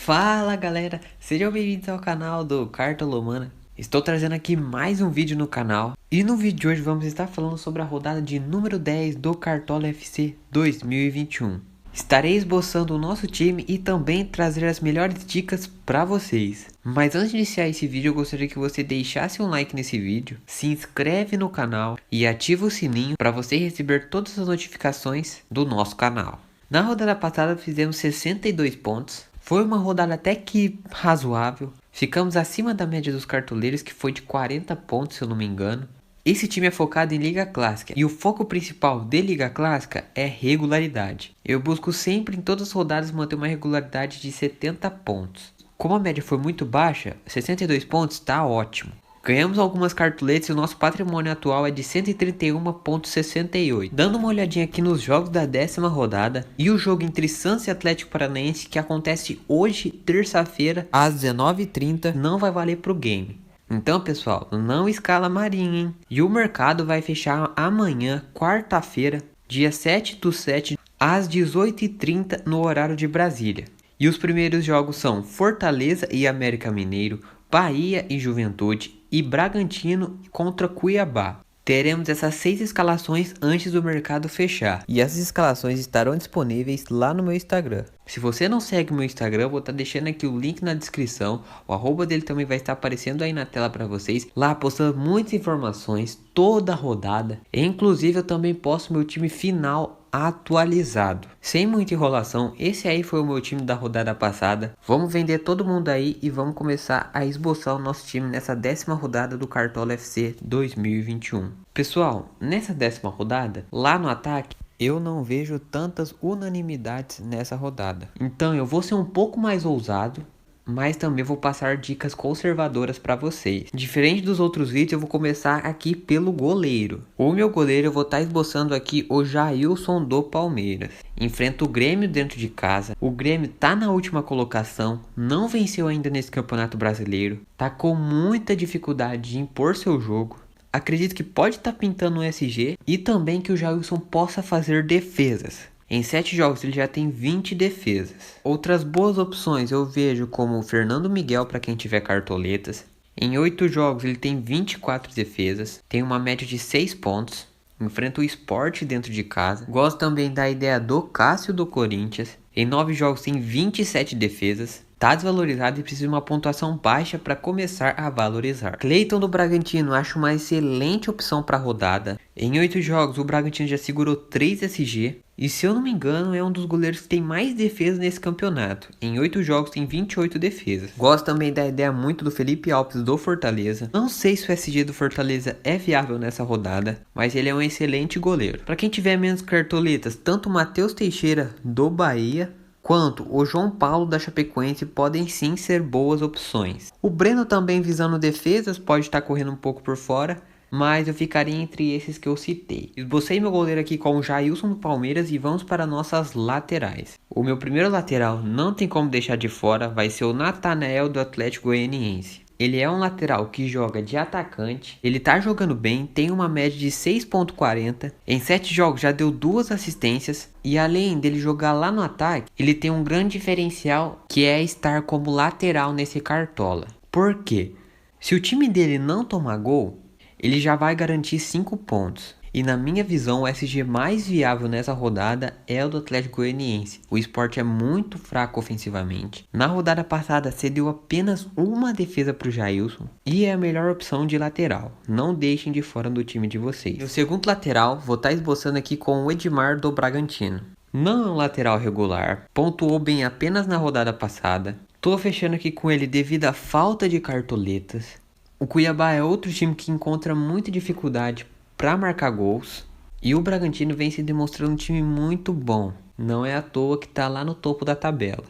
Fala galera, sejam bem-vindos ao canal do Cartolomana. Estou trazendo aqui mais um vídeo no canal. E no vídeo de hoje vamos estar falando sobre a rodada de número 10 do Cartola FC 2021. Estarei esboçando o nosso time e também trazer as melhores dicas para vocês. Mas antes de iniciar esse vídeo, eu gostaria que você deixasse um like nesse vídeo, se inscreve no canal e ativa o sininho para você receber todas as notificações do nosso canal. Na rodada passada fizemos 62 pontos. Foi uma rodada até que razoável. Ficamos acima da média dos cartoleiros, que foi de 40 pontos, se eu não me engano. Esse time é focado em Liga Clássica e o foco principal de Liga Clássica é regularidade. Eu busco sempre em todas as rodadas manter uma regularidade de 70 pontos. Como a média foi muito baixa, 62 pontos está ótimo. Ganhamos algumas cartoletas e o nosso patrimônio atual é de 131,68. Dando uma olhadinha aqui nos jogos da 10ª rodada e o jogo entre Santos e Atlético Paranaense, que acontece hoje, terça-feira, às 19h30, não vai valer pro game. Então, pessoal, não escala Marinho, hein? E o mercado vai fechar amanhã, quarta-feira, dia 7/7, às 18h30 no horário de Brasília. E os primeiros jogos são Fortaleza e América Mineiro, Bahia e Juventude e Bragantino contra Cuiabá. Teremos essas 6 escalações antes do mercado fechar. E essas escalações estarão disponíveis lá no meu Instagram. Se você não segue o meu Instagram, eu vou estar deixando aqui o link na descrição. O arroba dele também vai estar aparecendo aí na tela para vocês. Lá postando muitas informações, toda a rodada. E, inclusive eu também posto meu time final atualizado. Sem muita enrolação, esse aí foi o meu time da rodada passada. Vamos vender todo mundo aí e vamos começar a esboçar o nosso time nessa 10ª rodada do Cartola FC 2021. Pessoal, nessa 10ª rodada, lá no ataque, eu não vejo tantas unanimidades nessa rodada. Então eu vou ser um pouco mais ousado, mas também vou passar dicas conservadoras para vocês. Diferente dos outros vídeos, eu vou começar aqui pelo goleiro. O meu goleiro eu vou estar esboçando aqui o Jailson do Palmeiras. Enfrenta o Grêmio dentro de casa. O Grêmio tá na última colocação, não venceu ainda nesse Campeonato Brasileiro. Tá com muita dificuldade de impor seu jogo. Acredito que pode estar pintando um SG e também que o Jailson possa fazer defesas. Em 7 jogos ele já tem 20 defesas. Outras boas opções eu vejo como o Fernando Miguel para quem tiver cartoletas. Em 8 jogos ele tem 24 defesas, tem uma média de 6 pontos. Enfrenta o Sport dentro de casa. Gosto também da ideia do Cássio do Corinthians. Em 9 jogos tem 27 defesas. Tá desvalorizado e precisa de uma pontuação baixa para começar a valorizar. Cleiton do Bragantino acho uma excelente opção para a rodada. Em 8 jogos o Bragantino já segurou 3 SG. E se eu não me engano é um dos goleiros que tem mais defesa nesse campeonato. Em 8 jogos tem 28 defesas. Gosto também da ideia muito do Felipe Alves do Fortaleza. Não sei se o SG do Fortaleza é viável nessa rodada, mas ele é um excelente goleiro. Para quem tiver menos cartoletas, tanto o Matheus Teixeira do Bahia quanto o João Paulo da Chapecoense podem sim ser boas opções. O Breno também visando defesas pode estar correndo um pouco por fora, mas eu ficaria entre esses que eu citei. Esbocei meu goleiro aqui com o Jailson do Palmeiras e vamos para nossas laterais. O meu primeiro lateral não tem como deixar de fora, vai ser o Natanael do Atlético Goianiense. Ele é um lateral que joga de atacante, ele tá jogando bem, tem uma média de 6,40, em 7 jogos já deu 2 assistências e além dele jogar lá no ataque, ele tem um grande diferencial que é estar como lateral nesse Cartola. Por quê? Se o time dele não tomar gol, ele já vai garantir 5 pontos. E na minha visão, o SG mais viável nessa rodada é o do Atlético Goianiense. O Sport é muito fraco ofensivamente. Na rodada passada, cedeu apenas uma defesa para o Jailson. E é a melhor opção de lateral. Não deixem de fora do time de vocês. No segundo lateral, vou estar esboçando aqui com o Edmar do Bragantino. Não é um lateral regular. Pontuou bem apenas na rodada passada. Tô fechando aqui com ele devido à falta de cartoletas. O Cuiabá é outro time que encontra muita dificuldade para marcar gols. E o Bragantino vem se demonstrando um time muito bom. Não é à toa que está lá no topo da tabela.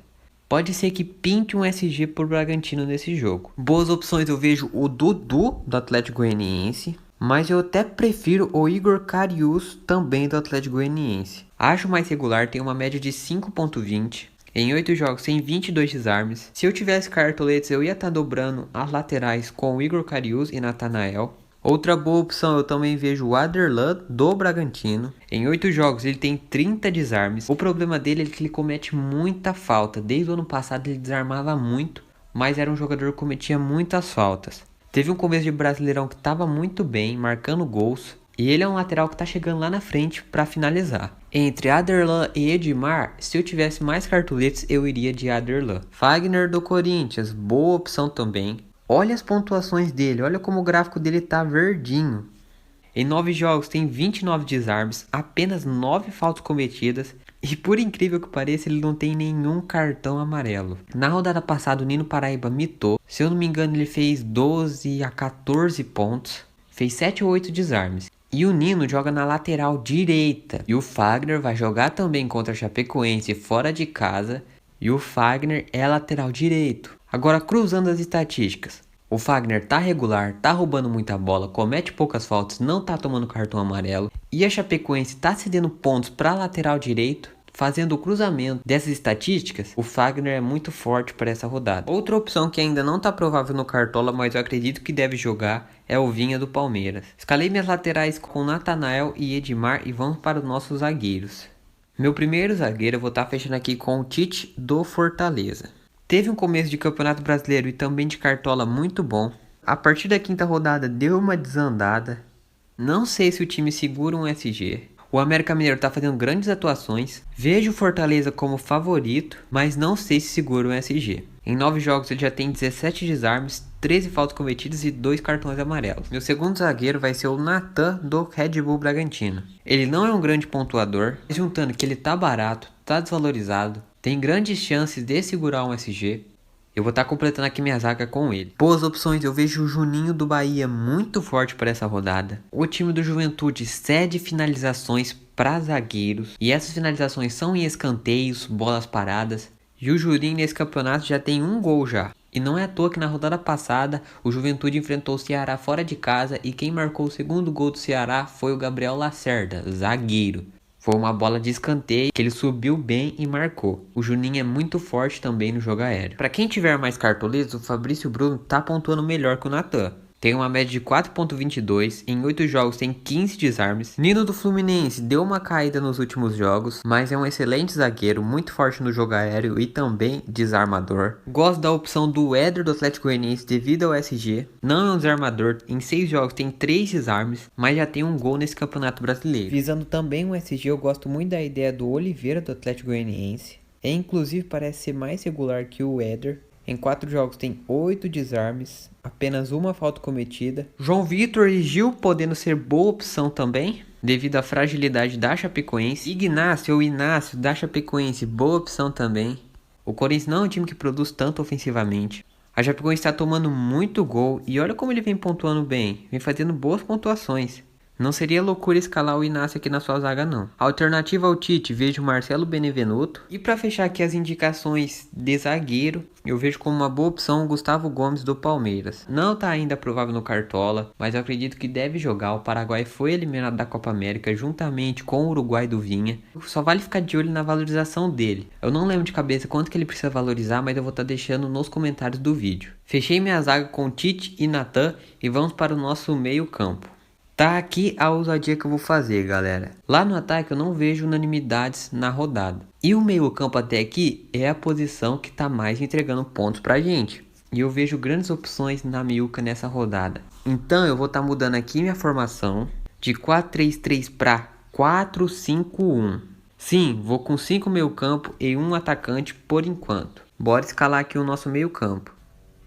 Pode ser que pinte um SG por Bragantino nesse jogo. Boas opções eu vejo o Dudu do Atlético Goianiense. Mas eu até prefiro o Igor Carius também do Atlético Goianiense. Acho mais regular, tem uma média de 5,20. Em 8 jogos tem 22 desarmes. Se eu tivesse cartoletes eu ia estar dobrando as laterais com o Igor Carius e Natanael. Outra boa opção eu também vejo o Aderlan do Bragantino. Em 8 jogos ele tem 30 desarmes. O problema dele é que ele comete muita falta. Desde o ano passado ele desarmava muito, mas era um jogador que cometia muitas faltas. Teve um começo de Brasileirão que estava muito bem, marcando gols. E ele é um lateral que está chegando lá na frente para finalizar. Entre Aderlan e Edmar, se eu tivesse mais cartoletes eu iria de Aderlan. Fagner do Corinthians, boa opção também. Olha as pontuações dele, olha como o gráfico dele tá verdinho. Em 9 jogos tem 29 desarmes, apenas 9 faltas cometidas. E por incrível que pareça, ele não tem nenhum cartão amarelo. Na rodada passada o Nino Paraíba mitou. Se eu não me engano ele fez 12 a 14 pontos. Fez 7 ou 8 desarmes. E o Nino joga na lateral direita. E o Fagner vai jogar também contra a Chapecoense fora de casa. E o Fagner é lateral direito. Agora, cruzando as estatísticas, o Fagner tá regular, tá roubando muita bola, comete poucas faltas, não tá tomando cartão amarelo. E a Chapecoense tá cedendo pontos para lateral direito, fazendo o cruzamento dessas estatísticas. O Fagner é muito forte para essa rodada. Outra opção que ainda não tá provável no Cartola, mas eu acredito que deve jogar, é o Vinha do Palmeiras. Escalei minhas laterais com Natanael e Edmar e vamos para os nossos zagueiros. Meu primeiro zagueiro eu vou estar fechando aqui com o Tite do Fortaleza. Teve um começo de Campeonato Brasileiro e também de Cartola muito bom. A partir da quinta rodada deu uma desandada. Não sei se o time segura um SG. O América Mineiro está fazendo grandes atuações. Vejo o Fortaleza como favorito, mas não sei se segura um SG. Em 9 jogos ele já tem 17 desarmes, 13 faltas cometidas e 2 cartões amarelos. Meu segundo zagueiro vai ser o Natan do Red Bull Bragantino. Ele não é um grande pontuador, mas juntando que ele tá barato, tá desvalorizado, tem grandes chances de segurar um SG. Eu vou estar completando aqui minha zaga com ele. Boas opções, eu vejo o Juninho do Bahia muito forte para essa rodada. O time do Juventude cede finalizações para zagueiros. E essas finalizações são em escanteios, bolas paradas. E o Juninho nesse campeonato já tem um gol já. E não é à toa que na rodada passada o Juventude enfrentou o Ceará fora de casa. E quem marcou o segundo gol do Ceará foi o Gabriel Lacerda, zagueiro. Foi uma bola de escanteio que ele subiu bem e marcou. O Juninho é muito forte também no jogo aéreo. Para quem tiver mais cartoletas, o Fabrício Bruno tá pontuando melhor que o Natan. Tem uma média de 4.22, em 8 jogos tem 15 desarmes. Nino do Fluminense deu uma caída nos últimos jogos, mas é um excelente zagueiro, muito forte no jogo aéreo e também desarmador. Gosto da opção do Éder do Atlético Goianiense devido ao SG. Não é um desarmador, em 6 jogos tem 3 desarmes, mas já tem um gol nesse campeonato brasileiro. Visando também um SG, eu gosto muito da ideia do Oliveira do Atlético Goianiense. Inclusive parece ser mais regular que o Éder. Em 4 jogos tem 8 desarmes, apenas uma falta cometida. João Vitor e Gil podendo ser boa opção também, devido à fragilidade da Chapecoense. Ignacio ou Inácio da Chapecoense, boa opção também. O Corinthians não é um time que produz tanto ofensivamente. A Chapecoense está tomando muito gol e olha como ele vem pontuando bem, vem fazendo boas pontuações. Não seria loucura escalar o Inácio aqui na sua zaga não. Alternativa ao Tite, vejo o Marcelo Benevenuto. E para fechar aqui as indicações de zagueiro, eu vejo como uma boa opção o Gustavo Gomes do Palmeiras. Não está ainda provável no Cartola, mas eu acredito que deve jogar. O Paraguai foi eliminado da Copa América juntamente com o Uruguai do Vinha. Só vale ficar de olho na valorização dele. Eu não lembro de cabeça quanto que ele precisa valorizar, mas eu vou estar deixando nos comentários do vídeo. Fechei minha zaga com Tite e Natan e vamos para o nosso meio campo. Tá aqui a ousadia que eu vou fazer, galera. Lá no ataque eu não vejo unanimidades na rodada. E o meio campo até aqui é a posição que tá mais entregando pontos pra gente. E eu vejo grandes opções na meiuca nessa rodada. Então eu vou estar mudando aqui minha formação de 4-3-3 para 4-5-1. Sim, vou com 5 meio campo e 1 atacante por enquanto. Bora escalar aqui o nosso meio campo.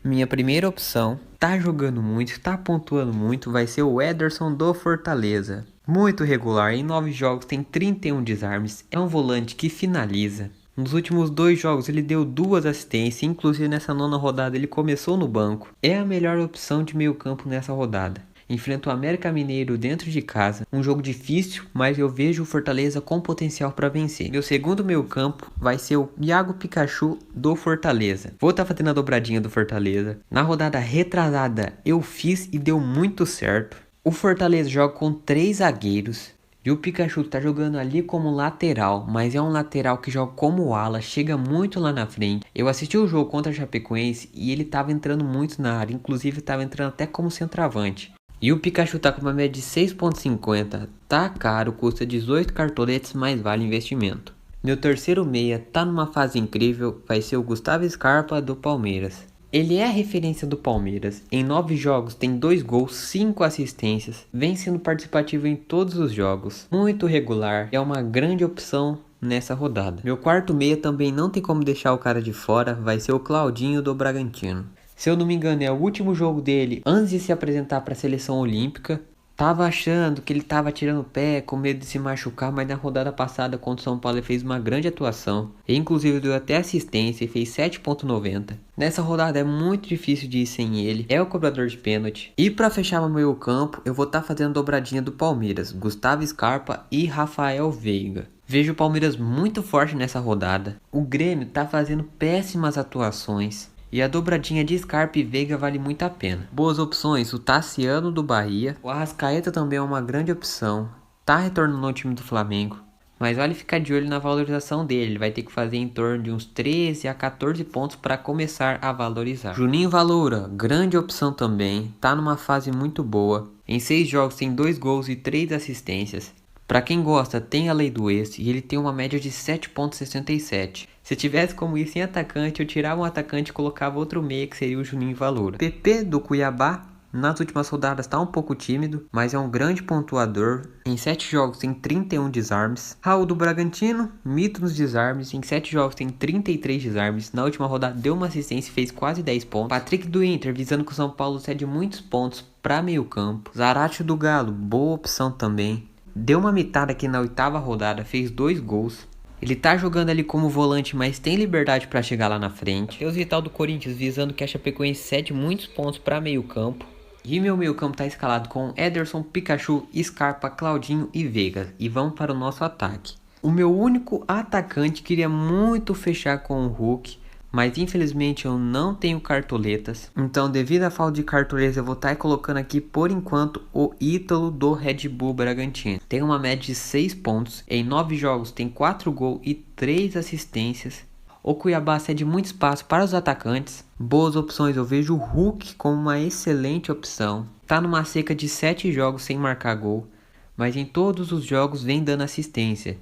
Minha primeira opção, tá jogando muito, tá pontuando muito, vai ser o Ederson do Fortaleza. Muito regular, em 9 jogos tem 31 desarmes, é um volante que finaliza. Nos últimos 2 jogos ele deu 2 assistências, inclusive nessa 9ª rodada ele começou no banco. É a melhor opção de meio campo nessa rodada. Enfrenta o América Mineiro dentro de casa, um jogo difícil, mas eu vejo o Fortaleza com potencial para vencer. Meu segundo meio campo vai ser o Iago Pikachu do Fortaleza. Vou estar fazendo a dobradinha do Fortaleza. Na rodada retrasada eu fiz e deu muito certo. O Fortaleza joga com 3 zagueiros. E o Pikachu tá jogando ali como lateral, mas é um lateral que joga como ala, chega muito lá na frente. Eu assisti o jogo contra a Chapecoense e ele tava entrando muito na área, inclusive tava entrando até como centroavante. E o Pikachu tá com uma média de 6.50, tá caro, custa 18 cartoletes, mas vale investimento. Meu terceiro meia tá numa fase incrível, vai ser o Gustavo Scarpa do Palmeiras. Ele é a referência do Palmeiras, em 9 jogos tem 2 gols, 5 assistências, vem sendo participativo em todos os jogos, muito regular, é uma grande opção nessa rodada. Meu quarto meia também não tem como deixar o cara de fora, vai ser o Claudinho do Bragantino. Se eu não me engano é o último jogo dele antes de se apresentar para a seleção olímpica. Tava achando que ele tava tirando o pé, com medo de se machucar, mas na rodada passada contra o São Paulo ele fez uma grande atuação. E inclusive deu até assistência e fez 7.90. Nessa rodada é muito difícil de ir sem ele, é o cobrador de pênalti. E para fechar meu meio campo, eu vou estar fazendo dobradinha do Palmeiras, Gustavo Scarpa e Rafael Veiga. Vejo o Palmeiras muito forte nessa rodada. O Grêmio tá fazendo péssimas atuações. E a dobradinha de Scarpa e Veiga vale muito a pena. Boas opções, o Tassiano do Bahia. O Arrascaeta também é uma grande opção. Tá retornando ao time do Flamengo. Mas vale ficar de olho na valorização dele. Ele vai ter que fazer em torno de uns 13 a 14 pontos para começar a valorizar. Juninho Valoura, grande opção também. Tá numa fase muito boa. Em 6 jogos tem 2 gols e 3 assistências. Pra quem gosta, tem a lei do ex e ele tem uma média de 7.67. Se tivesse como ir sem atacante, eu tirava um atacante e colocava outro meia, que seria o Juninho Valoura. PP do Cuiabá, nas últimas rodadas está um pouco tímido, mas é um grande pontuador. Em 7 jogos tem 31 desarmes. Raul do Bragantino, mito nos desarmes. Em 7 jogos tem 33 desarmes. Na última rodada deu uma assistência e fez quase 10 pontos. Patrick do Inter, visando que o São Paulo cede muitos pontos para meio campo. Zarate do Galo, boa opção também. Deu uma mitada aqui na 8ª rodada, fez 2 gols. Ele tá jogando ali como volante, mas tem liberdade para chegar lá na frente. Tem os Vital do Corinthians, visando que a Chapecoense cede muitos pontos para meio campo. E meu meio campo tá escalado com Ederson, Pikachu, Scarpa, Claudinho e Veiga. E vamos para o nosso ataque. O meu único atacante queria muito fechar com o Hulk, mas infelizmente eu não tenho cartoletas. Então, devido à falta de cartoletas, eu vou estar colocando aqui por enquanto o Ítalo do Red Bull Bragantino. Tem uma média de 6 pontos, em 9 jogos tem 4 gols e 3 assistências. O Cuiabá cede muito espaço para os atacantes. Boas opções, eu vejo o Hulk como uma excelente opção. Tá numa seca de 7 jogos sem marcar gol, mas em todos os jogos vem dando assistência.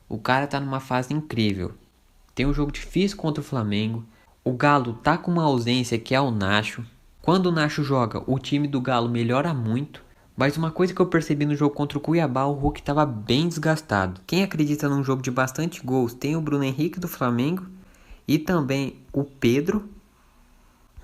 O cara tá numa fase incrível. Tem um jogo difícil contra o Flamengo. O Galo tá com uma ausência que é o Nacho. Quando o Nacho joga, o time do Galo melhora muito. Mas uma coisa que eu percebi no jogo contra o Cuiabá, o Hulk estava bem desgastado. Quem acredita num jogo de bastante gols tem o Bruno Henrique do Flamengo e também o Pedro.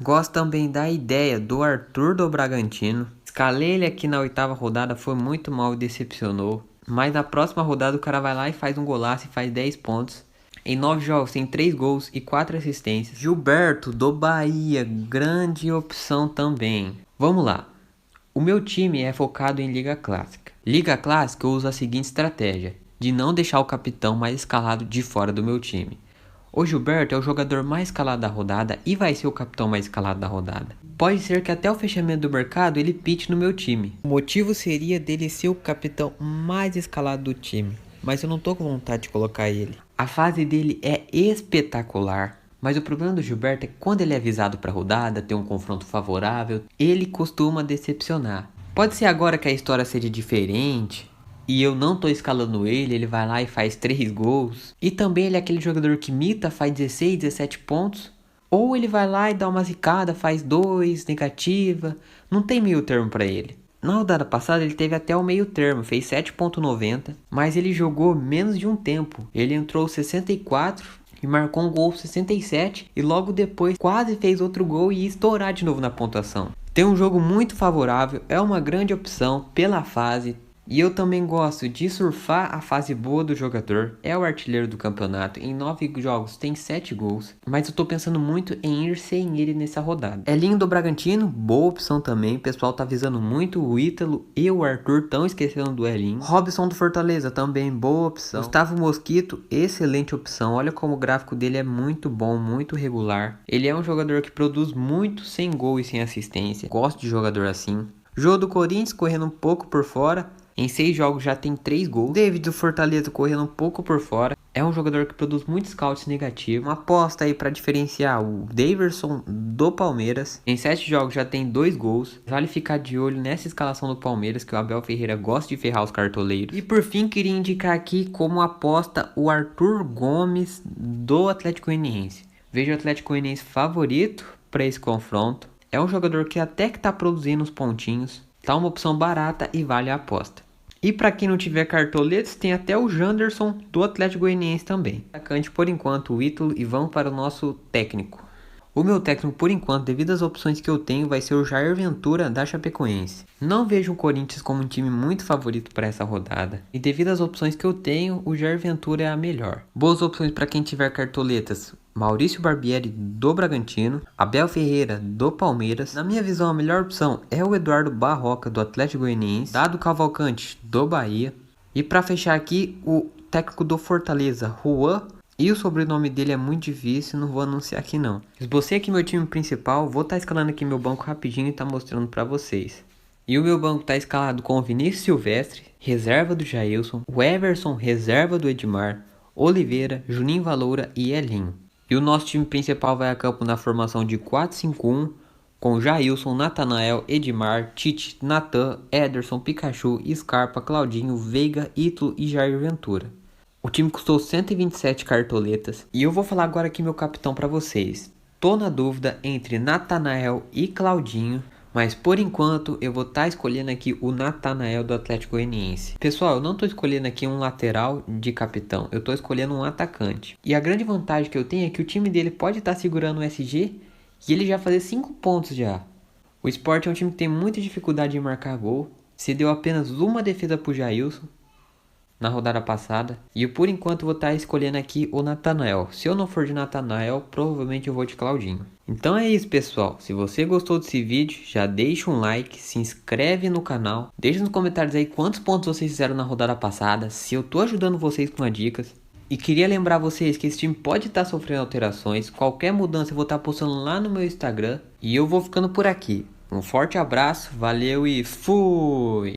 Gosto também da ideia do Arthur do Bragantino. Escalei ele aqui na 8ª rodada, foi muito mal e decepcionou. Mas na próxima rodada o cara vai lá e faz um golaço e faz 10 pontos. Em 9 jogos tem 3 gols e 4 assistências. Gilberto do Bahia, grande opção também. Vamos lá. O meu time é focado em Liga Clássica. Liga Clássica eu uso a seguinte estratégia: de não deixar o capitão mais escalado de fora do meu time. O Gilberto é o jogador mais escalado da rodada e vai ser o capitão mais escalado da rodada. Pode ser que até o fechamento do mercado ele pite no meu time. O motivo seria dele ser o capitão mais escalado do time, mas eu não tô com vontade de colocar ele. A fase dele é espetacular, mas o problema do Gilberto é que quando ele é avisado para a rodada, tem um confronto favorável, ele costuma decepcionar. Pode ser agora que a história seja diferente e eu não tô escalando ele, ele vai lá e faz 3 gols. E também ele é aquele jogador que mita, faz 16, 17 pontos. Ou ele vai lá e dá uma zicada, faz 2, negativa, não tem meio termo para ele. Na rodada passada ele teve até o meio termo, fez 7.90, mas ele jogou menos de um tempo. Ele entrou 64 e marcou um gol 67 e logo depois quase fez outro gol e ia estourar de novo na pontuação. Tem um jogo muito favorável, é uma grande opção pela fase. E eu também gosto de surfar a fase boa do jogador. É o artilheiro do campeonato. Em 9 jogos tem 7 gols. Mas eu tô pensando muito em ir sem ele nessa rodada. Elinho do Bragantino, boa opção também. O pessoal tá visando muito o Ítalo e o Arthur. Tão esquecendo do Elinho. Robson do Fortaleza, também boa opção. Gustavo Mosquito, excelente opção. Olha como o gráfico dele é muito bom, muito regular. Ele é um jogador que produz muito sem gol e sem assistência. Gosto de jogador assim. Jô do Corinthians, correndo um pouco por fora. Em 6 jogos já tem 3 gols. David do Fortaleza correndo um pouco por fora. É um jogador que produz muitos scouts negativos. Uma aposta aí para diferenciar o Daverson do Palmeiras. Em 7 jogos já tem 2 gols. Vale ficar de olho nessa escalação do Palmeiras, que o Abel Ferreira gosta de ferrar os cartoleiros. E por fim, queria indicar aqui como aposta o Arthur Gomes do Atlético Goianiense. Vejo o Atlético Goianiense favorito para esse confronto. É um jogador que até que tá produzindo os pontinhos. Tá uma opção barata e vale a aposta. E para quem não tiver cartoletes, tem até o Janderson do Atlético Goianiense também. Atacante por enquanto o Ítalo, e vamos para o nosso técnico. O meu técnico por enquanto, devido às opções que eu tenho, vai ser o Jair Ventura da Chapecoense. Não vejo o Corinthians como um time muito favorito para essa rodada. E devido às opções que eu tenho, o Jair Ventura é a melhor. Boas opções para quem tiver cartoletas: Maurício Barbieri do Bragantino, Abel Ferreira do Palmeiras. Na minha visão, a melhor opção é o Eduardo Barroca do Atlético Goianiense, Dado Cavalcante do Bahia. E para fechar aqui, o técnico do Fortaleza, Juan. E o sobrenome dele é muito difícil, não vou anunciar aqui não. Esbocei aqui meu time principal, vou estar escalando aqui meu banco rapidinho e tá mostrando para vocês. E o meu banco tá escalado com o Vinícius Silvestre, reserva do Jailson, o Everson, reserva do Edmar, Oliveira, Juninho Valoura e Elinho. E o nosso time principal vai a campo na formação de 4-5-1, com Jailson, Natanael, Edmar, Tite, Natan, Ederson, Pikachu, Scarpa, Claudinho, Veiga, Ítalo e Jair Ventura. O time custou 127 cartoletas e eu vou falar agora aqui meu capitão para vocês. Tô na dúvida entre Natanael e Claudinho, mas por enquanto eu vou estar escolhendo aqui o Natanael do Atlético Goianiense. Pessoal, eu não tô escolhendo aqui um lateral de capitão, eu tô escolhendo um atacante. E a grande vantagem que eu tenho é que o time dele pode estar segurando o SG e ele já fazer 5 pontos já. O Sport é um time que tem muita dificuldade em marcar gol, cedeu apenas uma defesa pro Jailson na rodada passada. E eu por enquanto vou estar escolhendo aqui o Natanael. Se eu não for de Natanael, provavelmente eu vou de Claudinho. Então é isso, pessoal. Se você gostou desse vídeo, já deixa um like, se inscreve no canal. Deixa nos comentários aí quantos pontos vocês fizeram na rodada passada, se eu tô ajudando vocês com as dicas. E queria lembrar vocês que esse time pode estar sofrendo alterações. Qualquer mudança eu vou estar postando lá no meu Instagram. E eu vou ficando por aqui. Um forte abraço, valeu e fui!